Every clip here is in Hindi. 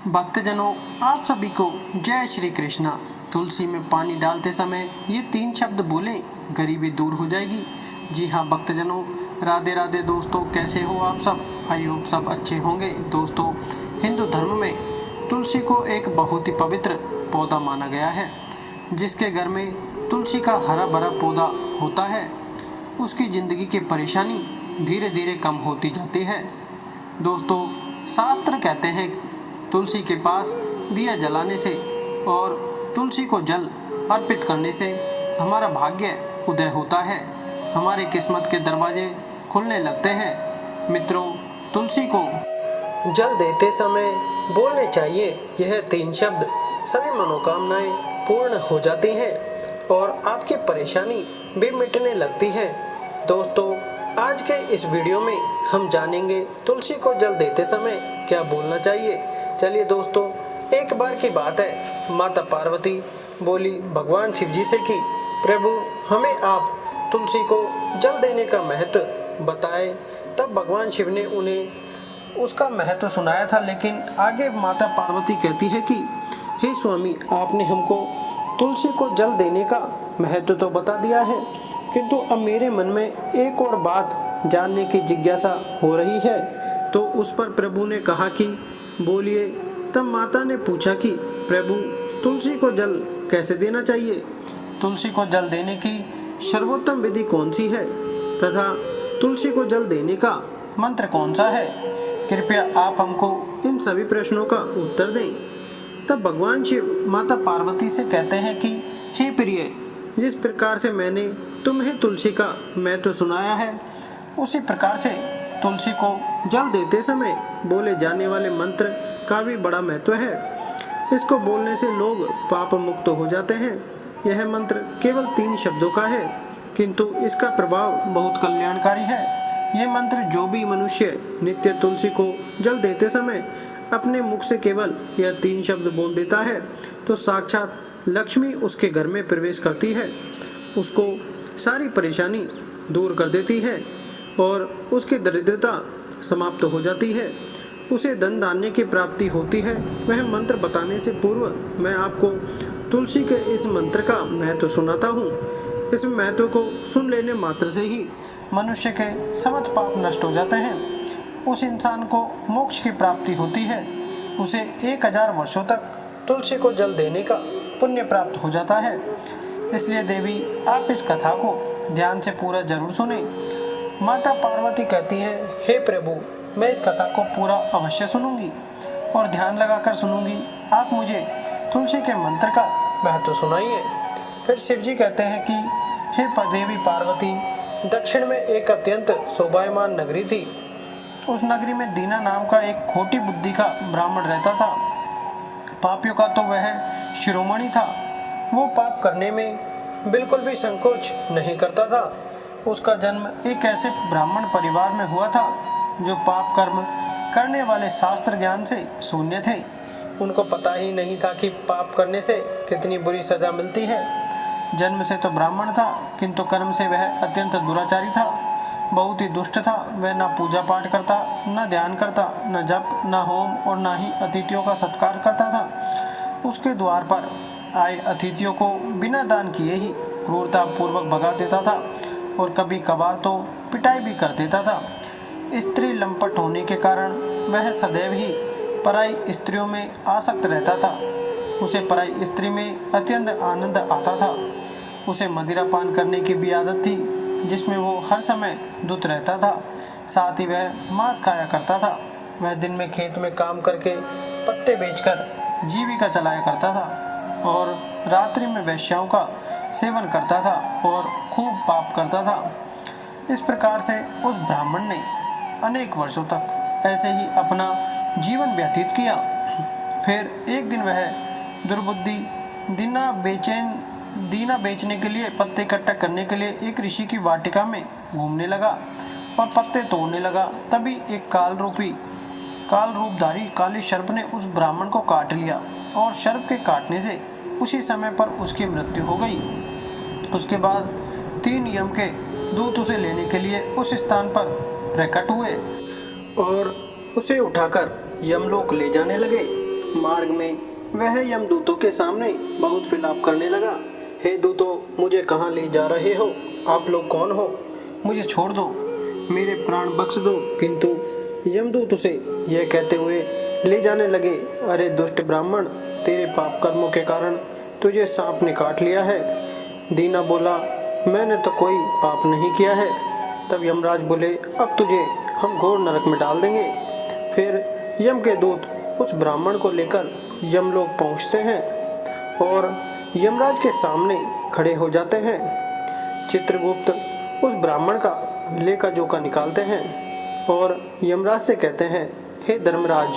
भक्तजनों, आप सभी को जय श्री कृष्णा। तुलसी में पानी डालते समय ये 3 शब्द बोले, गरीबी दूर हो जाएगी। जी हाँ भक्तजनों, राधे राधे दोस्तों, कैसे हो आप सब? आई होप सब अच्छे होंगे। दोस्तों, हिंदू धर्म में तुलसी को एक बहुत ही पवित्र पौधा माना गया है। जिसके घर में तुलसी का हरा भरा पौधा होता है, उसकी ज़िंदगी की परेशानी धीरे धीरे कम होती जाती है। दोस्तों, शास्त्र कहते हैं तुलसी के पास दिया जलाने से और तुलसी को जल अर्पित करने से हमारा भाग्य उदय होता है, हमारी किस्मत के दरवाजे खुलने लगते हैं। मित्रों, तुलसी को जल देते समय बोलने चाहिए यह 3 शब्द, सभी मनोकामनाएं पूर्ण हो जाती हैं और आपकी परेशानी भी मिटने लगती है। दोस्तों, आज के इस वीडियो में हम जानेंगे तुलसी को जल देते समय क्या बोलना चाहिए। चलिए दोस्तों, एक बार की बात है, माता पार्वती बोली भगवान शिव जी से कि प्रभु, हमें आप तुलसी को जल देने का महत्व बताए। तब भगवान शिव ने उन्हें उसका महत्व सुनाया था। लेकिन आगे माता पार्वती कहती है कि हे स्वामी, आपने हमको तुलसी को जल देने का महत्व तो बता दिया है, किंतु अब मेरे मन में एक और बात जानने की जिज्ञासा हो रही है। तो उस पर प्रभु ने कहा कि बोलिए। तब माता ने पूछा कि प्रभु, तुलसी को जल कैसे देना चाहिए? तुलसी को जल देने की सर्वोत्तम विधि कौन सी है तथा तुलसी को जल देने का मंत्र कौन सा है? कृपया आप हमको इन सभी प्रश्नों का उत्तर दें। तब भगवान शिव माता पार्वती से कहते हैं कि हे प्रिय, जिस प्रकार से मैंने तुम्हें तुलसी का महत्व सुनाया है, उसी प्रकार से तुलसी को जल देते समय बोले जाने वाले मंत्र का भी बड़ा महत्व है। इसको बोलने से लोग पाप मुक्त हो जाते हैं। यह मंत्र केवल 3 शब्दों का है, किंतु इसका प्रभाव बहुत कल्याणकारी है। यह मंत्र जो भी मनुष्य नित्य तुलसी को जल देते समय अपने मुख से केवल यह 3 शब्द बोल देता है, तो साक्षात लक्ष्मी उसके घर में प्रवेश करती है, उसको सारी परेशानी दूर कर देती है और उसकी दरिद्रता समाप्त हो जाती है, उसे धन धान्य की प्राप्ति होती है। वह मंत्र बताने से पूर्व मैं आपको तुलसी के इस मंत्र का महत्व सुनाता हूँ। इस महत्व को सुन लेने मात्र से ही मनुष्य के समस्त पाप नष्ट हो जाते हैं, उस इंसान को मोक्ष की प्राप्ति होती है, उसे 1000 वर्षों तक तुलसी को जल देने का पुण्य प्राप्त हो जाता है। इसलिए देवी, आप इस कथा को ध्यान से पूरा जरूर सुने। माता पार्वती कहती है, हे प्रभु, मैं इस कथा को पूरा अवश्य सुनूंगी और ध्यान लगाकर सुनूंगी। आप मुझे तुलसी के मंत्र का महत्व सुनाइए। फिर शिव जी कहते हैं कि हे देवी पार्वती, दक्षिण में एक अत्यंत शोभायमान नगरी थी। उस नगरी में दीना नाम का एक खोटी बुद्धि का ब्राह्मण रहता था। पापियों का तो वह शिरोमणि था। वो पाप करने में बिल्कुल भी संकोच नहीं करता था। उसका जन्म एक ऐसे ब्राह्मण परिवार में हुआ था जो पाप कर्म करने वाले शास्त्र ज्ञान से शून्य थे। उनको पता ही नहीं था कि पाप करने से कितनी बुरी सजा मिलती है। जन्म से तो ब्राह्मण था, किंतु कर्म से वह अत्यंत दुराचारी था, बहुत ही दुष्ट था। वह न पूजा पाठ करता, न ध्यान करता, न जप, न होम और न ही अतिथियों का सत्कार करता था। उसके द्वार पर आए अतिथियों को बिना दान किए ही क्रूरता पूर्वक भगा देता था और कभी कभार तो पिटाई भी कर देता था। स्त्री लंपट होने के कारण वह सदैव ही पराई स्त्रियों में आसक्त रहता था। उसे पराई स्त्री में अत्यंत आनंद आता था। उसे मदिरा पान करने की भी आदत थी, जिसमें वो हर समय धुत रहता था। साथ ही वह मांस खाया करता था। वह दिन में खेत में काम करके पत्ते बेचकर जीविका चलाया करता था और रात्रि में वेश्याओं का सेवन करता था और खूब पाप करता था। इस प्रकार से उस ब्राह्मण ने अनेक वर्षों तक ऐसे ही अपना जीवन व्यतीत किया। फिर एक दिन वह दुर्बुद्धि दीना बेचने के लिए, पत्ते इकट्ठा करने के लिए एक ऋषि की वाटिका में घूमने लगा और पत्ते तोड़ने लगा। तभी एक काल रूपधारी काली सर्प ने उस ब्राह्मण को काट लिया और सर्प के काटने से उसी समय पर उसकी मृत्यु हो गई। उसके बाद 3 यम के दूत उसे लेने के लिए उस स्थान पर प्रकट हुए और उसे उठाकर यमलोक ले जाने लगे। मार्ग में वह यमदूतों के सामने बहुत विलाप करने लगा। हे दूतों, मुझे कहाँ ले जा रहे हो? आप लोग कौन हो? मुझे छोड़ दो, मेरे प्राण बख्श दो। किंतु यमदूत उसे यह कहते हुए ले जाने लगे, अरे दुष्ट ब्राह्मण, तेरे पाप कर्मों के कारण तुझे सांप ने काट लिया है। दीना बोला, मैंने तो कोई पाप नहीं किया है। तब यमराज बोले, अब तुझे हम घोर नरक में डाल देंगे। फिर यम के दूत उस ब्राह्मण को लेकर यमलोक पहुंचते हैं और यमराज के सामने खड़े हो जाते हैं। चित्रगुप्त उस ब्राह्मण का लेखा जोखा निकालते हैं और यमराज से कहते हैं, हे धर्मराज,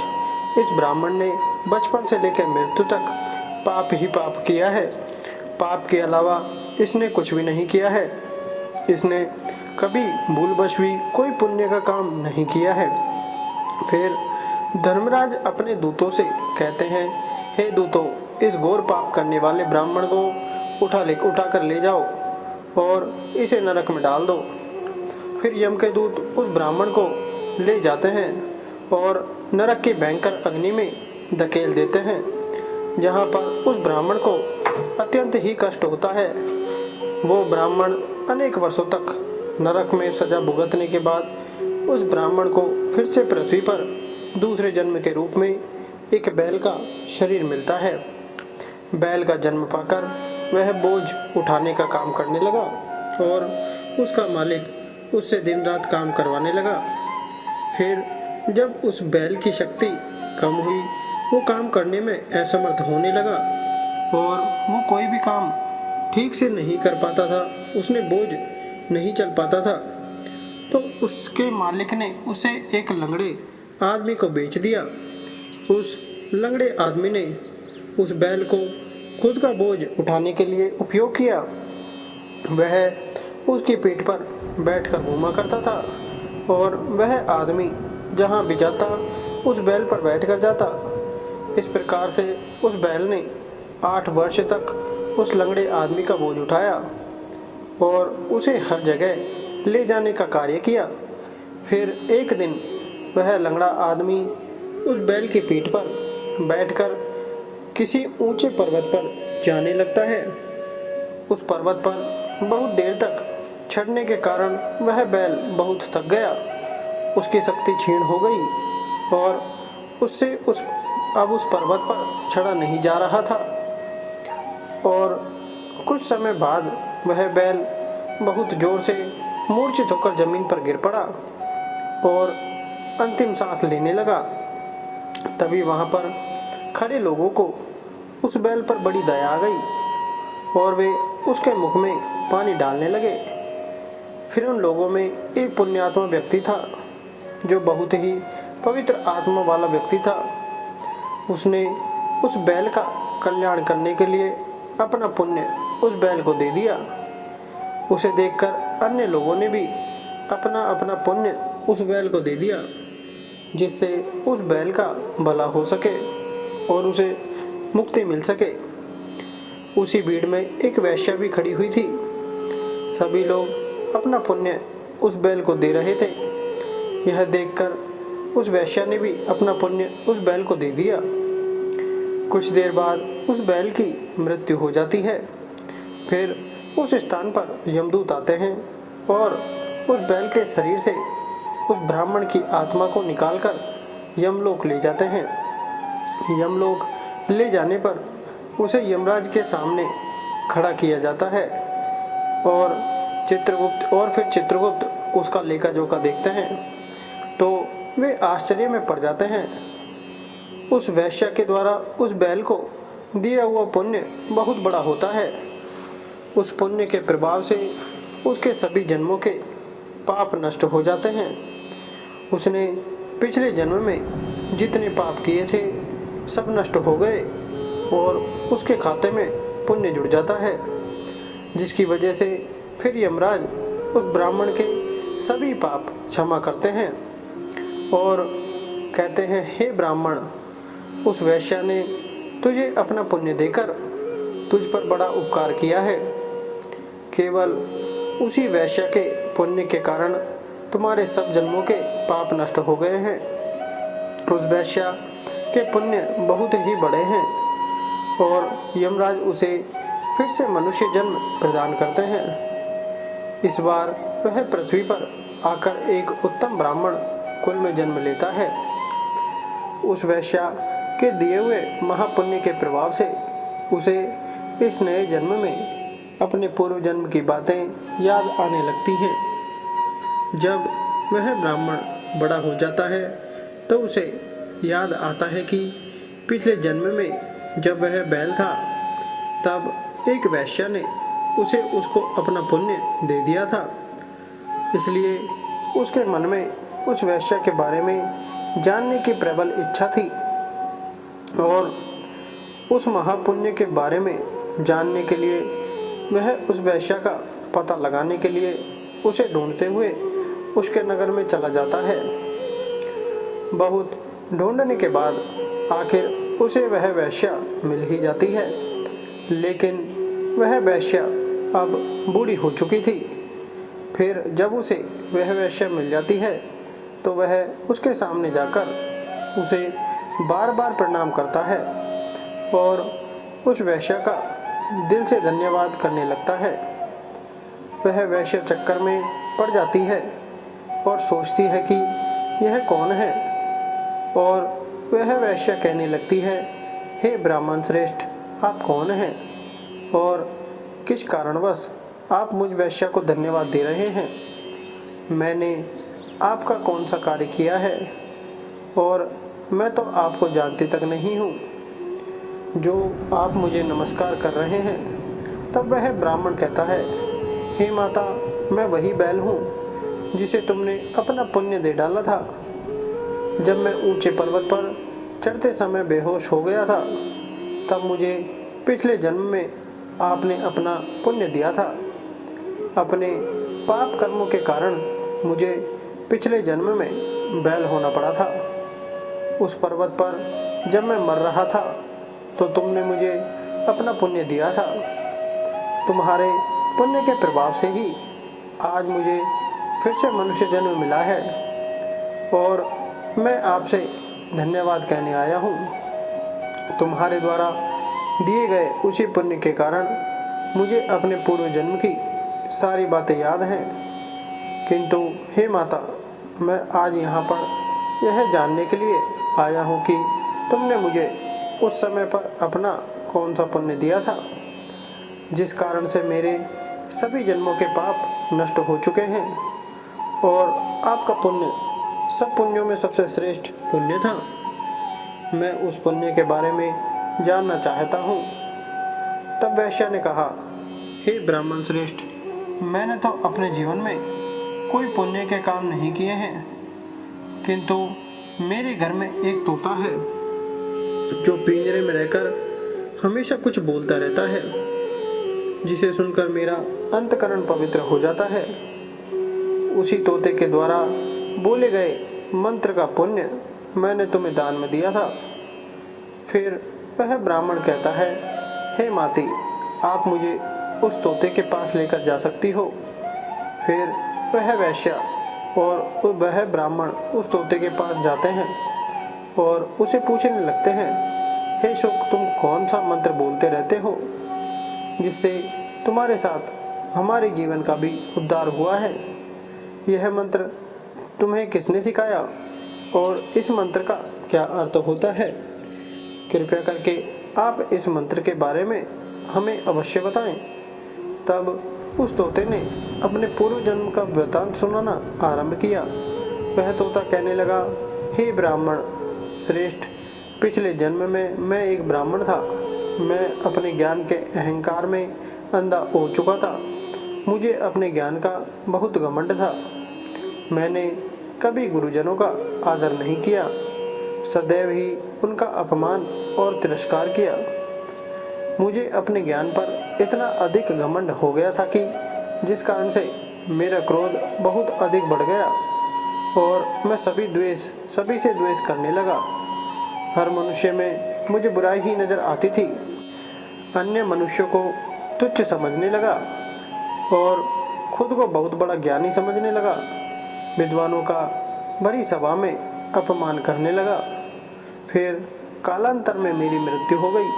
इस ब्राह्मण ने बचपन से लेकर मृत्यु तक पाप ही पाप किया है। पाप के अलावा इसने कुछ भी नहीं किया है। इसने कभी भूलवश भी कोई पुण्य का काम नहीं किया है। फिर धर्मराज अपने दूतों से कहते हैं, हे दूतों, इस घोर पाप करने वाले ब्राह्मण को उठा कर ले जाओ और इसे नरक में डाल दो। फिर यम के दूत उस ब्राह्मण को ले जाते हैं और नरक की भयंकर अग्नि में धकेल देते हैं, जहाँ पर उस ब्राह्मण को अत्यंत ही कष्ट होता है। वो ब्राह्मण अनेक वर्षों तक नरक में सजा भुगतने के बाद उस ब्राह्मण को फिर से पृथ्वी पर दूसरे जन्म के रूप में एक बैल का शरीर मिलता है। बैल का जन्म पाकर वह बोझ उठाने का काम करने लगा और उसका मालिक उससे दिन रात काम करवाने लगा। फिर जब उस बैल की शक्ति कम हुई, वो काम करने में असमर्थ होने लगा और वो कोई भी काम ठीक से नहीं कर पाता था। उसने बोझ नहीं चल पाता था, तो उसके मालिक ने उसे एक लंगड़े आदमी को बेच दिया। उस लंगड़े आदमी ने उस बैल को खुद का बोझ उठाने के लिए उपयोग किया। वह उसकी पीठ पर बैठकर घूमा करता था और वह आदमी जहाँ भी जाता उस बैल पर बैठकर जाता। इस प्रकार से उस बैल ने 8 वर्ष तक उस लंगड़े आदमी का बोझ उठाया और उसे हर जगह ले जाने का कार्य किया। फिर एक दिन वह लंगड़ा आदमी उस बैल की पीठ पर बैठकर किसी ऊंचे पर्वत पर जाने लगता है। उस पर्वत पर बहुत देर तक चढ़ने के कारण वह बैल बहुत थक गया। उसकी शक्ति क्षीण हो गई और उससे अब उस पर्वत पर चढ़ा नहीं जा रहा था और कुछ समय बाद वह बैल बहुत जोर से मूर्छित होकर जमीन पर गिर पड़ा और अंतिम सांस लेने लगा। तभी वहां पर खड़े लोगों को उस बैल पर बड़ी दया आ गई और वे उसके मुख में पानी डालने लगे। फिर उन लोगों में एक पुण्यात्मा व्यक्ति था जो बहुत ही पवित्र आत्मा वाला व्यक्ति था। उसने उस बैल का कल्याण करने के लिए अपना पुण्य उस बैल को दे दिया। उसे देखकर अन्य लोगों ने भी अपना अपना पुण्य उस बैल को दे दिया, जिससे उस बैल का भला हो सके और उसे मुक्ति मिल सके। उसी भीड़ में एक वैश्या भी खड़ी हुई थी। सभी लोग अपना पुण्य उस बैल को दे रहे थे। यह देखकर उस वैश्या ने भी अपना पुण्य उस बैल को दे दिया। कुछ देर बाद उस बैल की मृत्यु हो जाती है। फिर उस स्थान पर यमदूत आते हैं और उस बैल के शरीर से उस ब्राह्मण की आत्मा को निकालकर यमलोक ले जाते हैं। यमलोक ले जाने पर उसे यमराज के सामने खड़ा किया जाता है और फिर चित्रगुप्त उसका लेखा जोखा देखते हैं तो वे आश्चर्य में पड़ जाते हैं। उस वैश्य के द्वारा उस बैल को दिया हुआ पुण्य बहुत बड़ा होता है। उस पुण्य के प्रभाव से उसके सभी जन्मों के पाप नष्ट हो जाते हैं। उसने पिछले जन्म में जितने पाप किए थे सब नष्ट हो गए और उसके खाते में पुण्य जुड़ जाता है, जिसकी वजह से फिर यमराज उस ब्राह्मण के सभी पाप क्षमा करते हैं और कहते हैं, हे ब्राह्मण, उस वैश्या ने तुझे अपना पुण्य देकर तुझ पर बड़ा उपकार किया है। केवल उसी वैश्या के पुण्य के कारण तुम्हारे सब जन्मों के पाप नष्ट हो गए हैं। उस वैश्या के पुण्य बहुत ही बड़े हैं और यमराज उसे फिर से मनुष्य जन्म प्रदान करते हैं। इस बार वह पृथ्वी पर आकर एक उत्तम ब्राह्मण कुल में जन्म लेता है। उस वैश्या के दिए हुए महापुण्य के प्रभाव से उसे इस नए जन्म में अपने पूर्व जन्म की बातें याद आने लगती हैं। जब वह ब्राह्मण बड़ा हो जाता है तो उसे याद आता है कि पिछले जन्म में जब वह बैल था तब एक वैश्या ने उसे उसको अपना पुण्य दे दिया था। इसलिए उसके मन में उस वैश्या के बारे में जानने की प्रबल इच्छा थी और उस महापुण्य के बारे में जानने के लिए वह उस वैश्या का पता लगाने के लिए उसे ढूंढते हुए उसके नगर में चला जाता है। बहुत ढूंढने के बाद आखिर उसे वह वैश्या मिल ही जाती है, लेकिन वह वैश्या अब बूढ़ी हो चुकी थी। फिर जब उसे वह वैश्या मिल जाती है तो वह उसके सामने जाकर उसे बार बार प्रणाम करता है और उस वैश्या का दिल से धन्यवाद करने लगता है। वह वैश्या चक्कर में पड़ जाती है और सोचती है कि यह कौन है और वह वैश्या कहने लगती है, हे ब्राह्मण श्रेष्ठ, आप कौन हैं और किस कारणवश आप मुझ वैश्या को धन्यवाद दे रहे हैं। मैंने आपका कौन सा कार्य किया है और मैं तो आपको जानती तक नहीं हूँ जो आप मुझे नमस्कार कर रहे हैं। तब वह ब्राह्मण कहता है, हे माता, मैं वही बैल हूँ जिसे तुमने अपना पुण्य दे डाला था। जब मैं ऊंचे पर्वत पर चढ़ते समय बेहोश हो गया था तब मुझे पिछले जन्म में आपने अपना पुण्य दिया था। अपने पाप कर्मों के कारण मुझे पिछले जन्म में बैल होना पड़ा था। उस पर्वत पर जब मैं मर रहा था तो तुमने मुझे अपना पुण्य दिया था। तुम्हारे पुण्य के प्रभाव से ही आज मुझे फिर से मनुष्य जन्म मिला है और मैं आपसे धन्यवाद कहने आया हूँ। तुम्हारे द्वारा दिए गए उसी पुण्य के कारण मुझे अपने पूर्व जन्म की सारी बातें याद हैं, किंतु हे माता, मैं आज यहाँ पर यह जानने के लिए आया हूँ कि तुमने मुझे उस समय पर अपना कौन सा पुण्य दिया था जिस कारण से मेरे सभी जन्मों के पाप नष्ट हो चुके हैं और आपका पुण्य सब पुण्यों में सबसे श्रेष्ठ पुण्य था। मैं उस पुण्य के बारे में जानना चाहता हूँ। तब वैश्या ने कहा, हे ब्राह्मण श्रेष्ठ, मैंने तो अपने जीवन में कोई पुण्य के काम नहीं किए हैं, किंतु मेरे घर में एक तोता है जो पिंजरे में रहकर हमेशा कुछ बोलता रहता है, जिसे सुनकर मेरा अंतकरण पवित्र हो जाता है। उसी तोते के द्वारा बोले गए मंत्र का पुण्य मैंने तुम्हें दान में दिया था। फिर वह ब्राह्मण कहता है, हे माती, आप मुझे उस तोते के पास लेकर जा सकती हो। फिर वह वैश्या और वह ब्राह्मण उस तोते के पास जाते हैं और उसे पूछने लगते हैं, हे शुक, तुम कौन सा मंत्र बोलते रहते हो जिससे तुम्हारे साथ हमारे जीवन का भी उद्धार हुआ है। यह मंत्र तुम्हें किसने सिखाया और इस मंत्र का क्या अर्थ होता है? कृपया करके आप इस मंत्र के बारे में हमें अवश्य बताएं। तब उस तोते ने अपने पूर्व जन्म का वृतांत सुनाना आरंभ किया। वह तोता कहने लगा, हे ब्राह्मण श्रेष्ठ, पिछले जन्म में मैं एक ब्राह्मण था। मैं अपने ज्ञान के अहंकार में अंधा हो चुका था। मुझे अपने ज्ञान का बहुत घमंड था। मैंने कभी गुरुजनों का आदर नहीं किया, सदैव ही उनका अपमान और तिरस्कार किया। मुझे अपने ज्ञान पर इतना अधिक घमंड हो गया था कि जिस कारण से मेरा क्रोध बहुत अधिक बढ़ गया और मैं सभी से द्वेष करने लगा। हर मनुष्य में मुझे बुराई ही नजर आती थी। अन्य मनुष्यों को तुच्छ समझने लगा और खुद को बहुत बड़ा ज्ञानी समझने लगा। विद्वानों का बड़ी सभा में अपमान करने लगा। फिर कालांतर में मेरी मृत्यु हो गई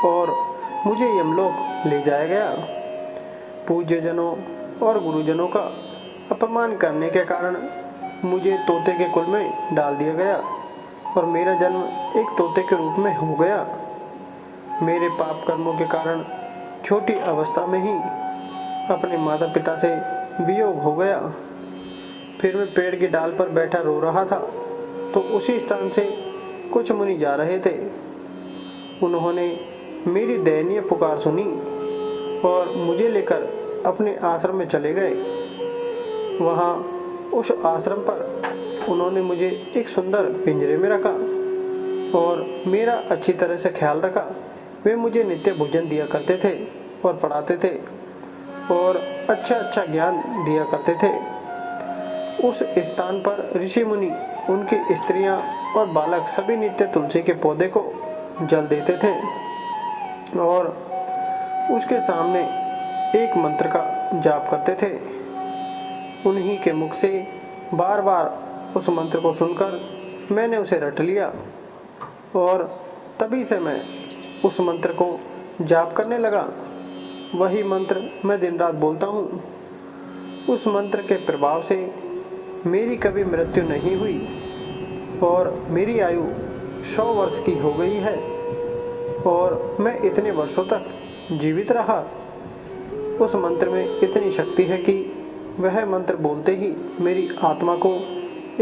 और मुझे यमलोक ले जाया गया। पूज्यजनों और गुरुजनों का अपमान करने के कारण मुझे तोते के कुल में डाल दिया गया और मेरा जन्म एक तोते के रूप में हो गया। मेरे पाप कर्मों के कारण छोटी अवस्था में ही अपने माता पिता से वियोग हो गया। फिर मैं पेड़ की डाल पर बैठा रो रहा था तो उसी स्थान से कुछ मुनि जा रहे थे। उन्होंने मेरी दयनीय पुकार सुनी और मुझे लेकर अपने आश्रम में चले गए। वहाँ उस आश्रम पर उन्होंने मुझे एक सुंदर पिंजरे में रखा और मेरा अच्छी तरह से ख्याल रखा। वे मुझे नित्य भोजन दिया करते थे और पढ़ाते थे और अच्छा अच्छा ज्ञान दिया करते थे। उस स्थान पर ऋषि मुनि, उनकी स्त्रियां और बालक सभी नित्य तुलसी के पौधे को जल देते थे और उसके सामने एक मंत्र का जाप करते थे। उन्हीं के मुख से बार बार उस मंत्र को सुनकर मैंने उसे रट लिया और तभी से मैं उस मंत्र को जाप करने लगा। वही मंत्र मैं दिन रात बोलता हूँ। उस मंत्र के प्रभाव से मेरी कभी मृत्यु नहीं हुई और मेरी आयु 100 वर्ष की हो गई है और मैं इतने वर्षों तक जीवित रहा। उस मंत्र में इतनी शक्ति है कि वह मंत्र बोलते ही मेरी आत्मा को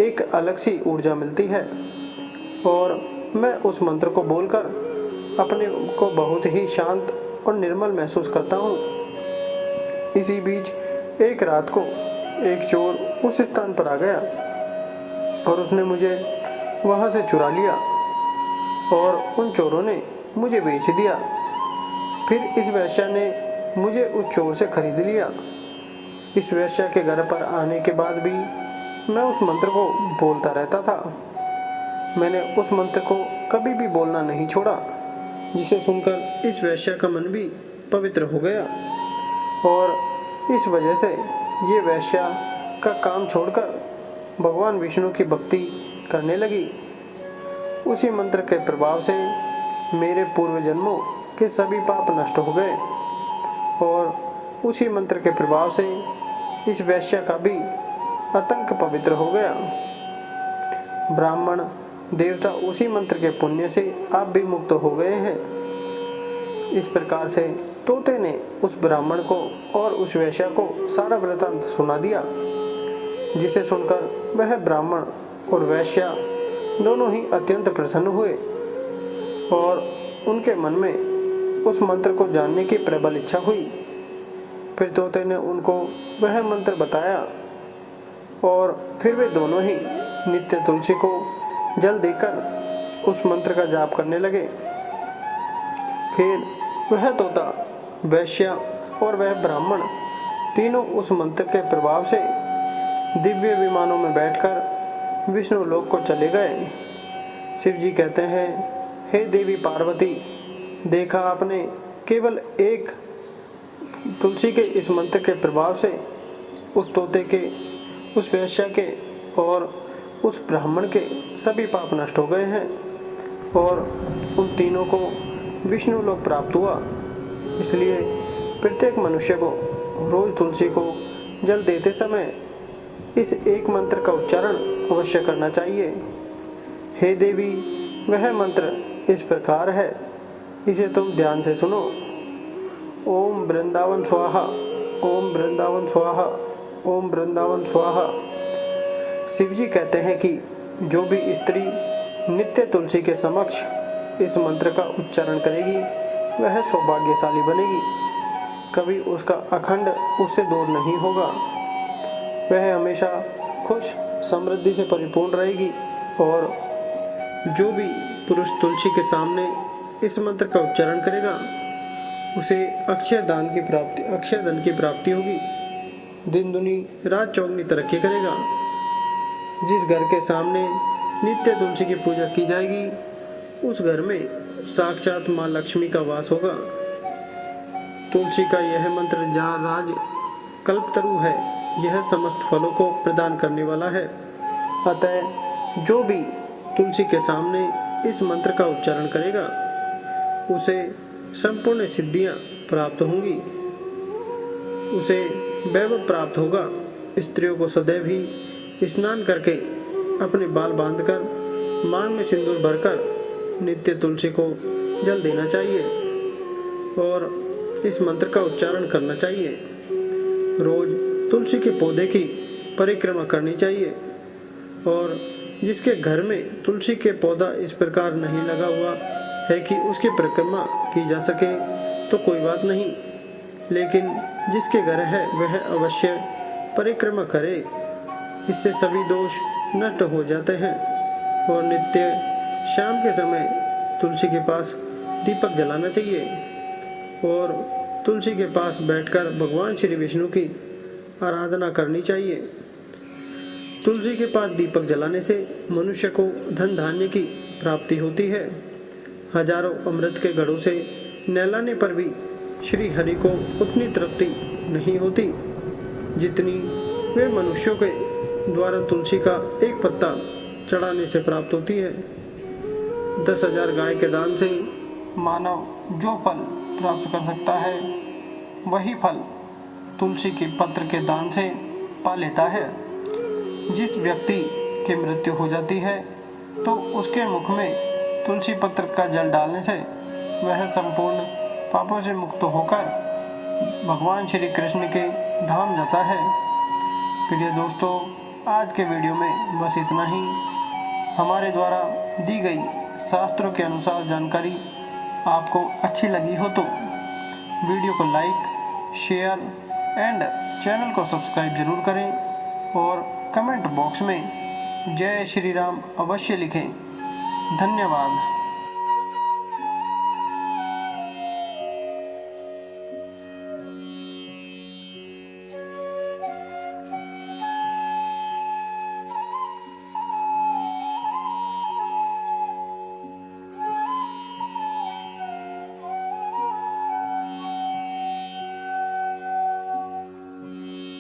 एक अलग सी ऊर्जा मिलती है और मैं उस मंत्र को बोलकर अपने को बहुत ही शांत और निर्मल महसूस करता हूँ। इसी बीच एक रात को एक चोर उस स्थान पर आ गया और उसने मुझे वहाँ से चुरा लिया और उन चोरों ने मुझे बेच दिया। फिर इस वेश्या ने मुझे उस चोर से खरीद लिया। इस वेश्या के घर पर आने के बाद भी मैं उस मंत्र को बोलता रहता था। मैंने उस मंत्र को कभी भी बोलना नहीं छोड़ा, जिसे सुनकर इस वेश्या का मन भी पवित्र हो गया और इस वजह से ये वेश्या का काम छोड़कर भगवान विष्णु की भक्ति करने लगी। उसी मंत्र के प्रभाव से मेरे पूर्व जन्मों के सभी पाप नष्ट हो गए और उसी मंत्र के प्रभाव से इस वेश्या का भी आतंक पवित्र हो गया। ब्राह्मण देवता उसी मंत्र के पुण्य से आप भी मुक्त हो गए हैं। इस प्रकार से तोते ने उस ब्राह्मण को और उस वेश्या को सारा वृतांत सुना दिया, जिसे सुनकर वह ब्राह्मण और वेश्या दोनों ही अत्यंत प्रसन्न हुए और उनके मन में उस मंत्र को जानने की प्रबल इच्छा हुई। फिर तोते ने उनको वह मंत्र बताया और फिर वे दोनों ही नित्य तुलसी को जल देकर उस मंत्र का जाप करने लगे। फिर वह तोता, वैश्या और वह ब्राह्मण तीनों उस मंत्र के प्रभाव से दिव्य विमानों में बैठकर विष्णु लोक को चले गए। शिव जी कहते हैं, हे देवी पार्वती, देखा आपने, केवल एक तुलसी के इस मंत्र के प्रभाव से उस तोते के, उस वैश्या के और उस ब्राह्मण के सभी पाप नष्ट हो गए हैं और उन तीनों को विष्णु लोक प्राप्त हुआ। इसलिए प्रत्येक मनुष्य को रोज तुलसी को जल देते समय इस एक मंत्र का उच्चारण अवश्य करना चाहिए। हे देवी, वह मंत्र इस प्रकार है, इसे तुम ध्यान से सुनो। ओम वृंदावन स्वाहा, ओम वृंदावन स्वाहा, ओम वृंदावन स्वाहा। शिव जी कहते हैं कि जो भी स्त्री नित्य तुलसी के समक्ष इस मंत्र का उच्चारण करेगी वह सौभाग्यशाली बनेगी, कभी उसका अखंड उससे दूर नहीं होगा। वह हमेशा खुश समृद्धि से परिपूर्ण रहेगी और जो भी पुरुष तुलसी के सामने इस मंत्र का उच्चारण करेगा उसे अक्षय धन की प्राप्ति होगी, दिन दुनी रात चौगुनी तरक्की करेगा। जिस घर के सामने नित्य तुलसी की पूजा की जाएगी उस घर में साक्षात माँ लक्ष्मी का वास होगा। तुलसी का यह मंत्र जहाँ राज कल्पतरु है, यह समस्त फलों को प्रदान करने वाला है। अतः जो भी तुलसी के सामने इस मंत्र का उच्चारण करेगा उसे संपूर्ण सिद्धियां प्राप्त होंगी, उसे वैभव प्राप्त होगा। स्त्रियों को सदैव ही स्नान करके अपने बाल बांधकर मांग में सिंदूर भरकर नित्य तुलसी को जल देना चाहिए और इस मंत्र का उच्चारण करना चाहिए। रोज तुलसी के पौधे की परिक्रमा करनी चाहिए और जिसके घर में तुलसी के पौधा इस प्रकार नहीं लगा हुआ है कि उसकी परिक्रमा की जा सके तो कोई बात नहीं, लेकिन जिसके घर है वह अवश्य परिक्रमा करे। इससे सभी दोष नष्ट हो जाते हैं और नित्य शाम के समय तुलसी के पास दीपक जलाना चाहिए और तुलसी के पास बैठकर भगवान श्री विष्णु की आराधना करनी चाहिए। तुलसी के पास दीपक जलाने से मनुष्य को धन धान्य की प्राप्ति होती है। हजारों अमृत के घड़ों से नहलाने पर भी श्री हरि को उतनी तृप्ति नहीं होती जितनी वे मनुष्यों के द्वारा तुलसी का एक पत्ता चढ़ाने से प्राप्त होती है। 10,000 गाय के दान से मानव जो फल प्राप्त कर सकता है वही फल तुलसी के पत्र के दान से पा लेता है। जिस व्यक्ति की मृत्यु हो जाती है तो उसके मुख में तुलसी पत्र का जल डालने से वह संपूर्ण पापों से मुक्त होकर भगवान श्री कृष्ण के धाम जाता है। प्रिय दोस्तों, आज के वीडियो में बस इतना ही। हमारे द्वारा दी गई शास्त्रों के अनुसार जानकारी आपको अच्छी लगी हो तो वीडियो को लाइक, शेयर एंड चैनल को सब्सक्राइब जरूर करें और कमेंट बॉक्स में जय श्री राम अवश्य लिखें। धन्यवाद।